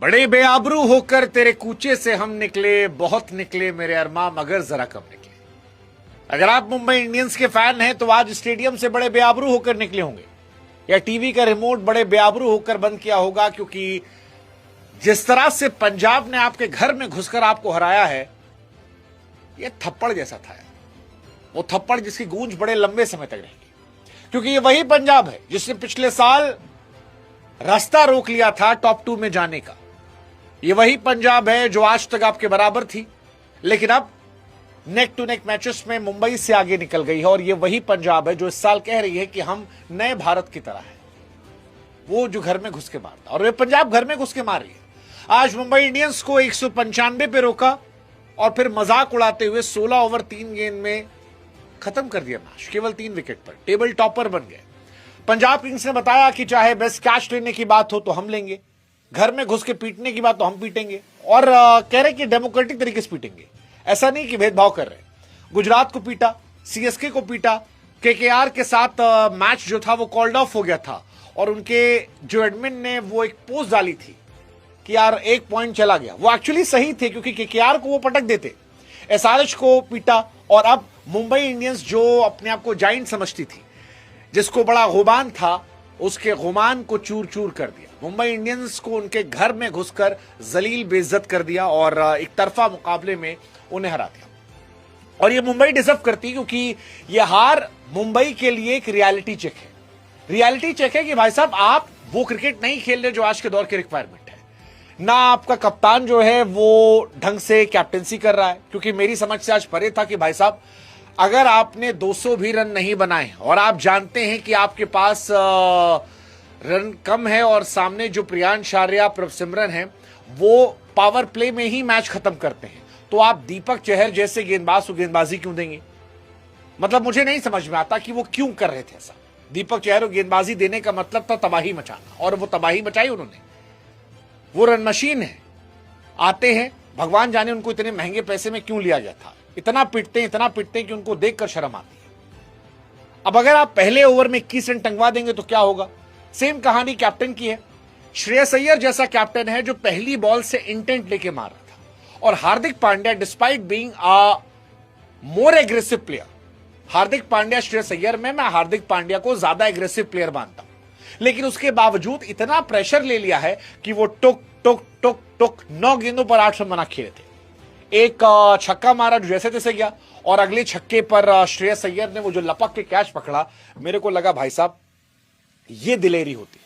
बड़े बेआबरू होकर तेरे कूचे से हम निकले, बहुत निकले मेरे अरमां, मगर जरा कम निकले। अगर आप मुंबई इंडियंस के फैन हैं तो आज स्टेडियम से बड़े बेआबरू होकर निकले होंगे, या टीवी का रिमोट बड़े बेआबरू होकर बंद किया होगा, क्योंकि जिस तरह से पंजाब ने आपके घर में घुसकर आपको हराया है, यह थप्पड़ जैसा था। वो थप्पड़ जिसकी गूंज बड़े लंबे समय तक रहेगी, क्योंकि ये वही पंजाब है जिसने पिछले साल रास्ता रोक लिया था टॉप 2 में जाने का। ये वही पंजाब है जो आज तक आपके बराबर थी, लेकिन अब नेक टू नेक मैचेस में मुंबई से आगे निकल गई है। और ये वही पंजाब है जो इस साल कह रही है कि हम नए भारत की तरह है, वो जो घर में घुस के मारता, और वे पंजाब घर में घुस के मार रही है। आज मुंबई इंडियंस को 195 पे रोका और फिर मजाक उड़ाते हुए 16 ओवर 3 गेंद में खत्म कर दिया मैच, केवल 3 विकेट पर। टेबल टॉपर बन गए। पंजाब किंग्स ने बताया कि चाहे बेस्ट कैच लेने की बात हो तो हम लेंगे, घर में घुस के पीटने की बात तो हम पीटेंगे, और कह रहे कि डेमोक्रेटिक तरीके से पीटेंगे। ऐसा नहीं कि भेदभाव कर रहे। गुजरात को पीटा, सीएसके को पीटा, केकेआर के साथ मैच जो था वो कॉल्ड ऑफ हो गया था, और उनके जो एडमिन ने वो एक पोस्ट डाली थी कि यार 1 पॉइंट चला गया। वो एक्चुअली सही थे, क्योंकि केकेआर को वो पटक देते। एसआरएच को पीटा, और अब मुंबई इंडियंस जो अपने आप को जाइंट समझती थी, जिसको बड़ा गुमान था, उसके गुमान को चूर चूर कर दिया। मुंबई इंडियंस को उनके घर में घुसकर जलील बेइज्जत कर दिया और एक तरफा मुकाबले में उन्हें हरा दिया। और ये मुंबई डिजर्व करती, क्योंकि ये हार मुंबई के लिए एक रियलिटी चेक है। रियलिटी चेक है कि भाई साहब आप वो क्रिकेट नहीं खेल रहे जो आज के दौर की रिक्वायरमेंट है। ना आपका कप्तान जो है वो ढंग से कैप्टेंसी कर रहा है, क्योंकि मेरी समझ से आज परे था कि भाई साहब अगर आपने 200 भी रन नहीं बनाए और आप जानते हैं कि आपके पास रन कम है और सामने जो प्रियांश आर्या, प्रभसिमरन है वो पावर प्ले में ही मैच खत्म करते हैं, तो आप दीपक चहर जैसे गेंदबाज को गेंदबाजी क्यों देंगे? मतलब मुझे नहीं समझ में आता कि वो क्यों कर रहे थे ऐसा। दीपक चहर को गेंदबाजी देने का मतलब था तबाही मचाना, और वो तबाही मचाई उन्होंने। वो रन मशीन है, आते हैं, भगवान जाने उनको इतने महंगे पैसे में क्यों लिया गया था। इतना पिटते हैं कि उनको देखकर शर्म आती है। अब अगर आप पहले ओवर में 21 रन टंगवा देंगे तो क्या होगा? सेम कहानी कैप्टन की है। श्रेयस अय्यर जैसा कैप्टन है जो पहली बॉल से इंटेंट लेके मार रहा था, और Hardik Pandya despite being a more aggressive player, Hardik Pandya Shreyas Iyer में मैं हार्दिक पांड्या को ज्यादा एग्रेसिव प्लेयर मानता हूं, लेकिन उसके बावजूद इतना प्रेशर ले लिया है कि वो टुक टुक टुक टुक 9 गेंदों पर 8 रन बना खेले थे। एक छक्का मारा जो जैसे तैसे गया, और अगले छक्के पर श्रेयस अय्यर ने वो जो लपक के कैच पकड़ा, मेरे को लगा भाई साहब ये दिलेरी होती।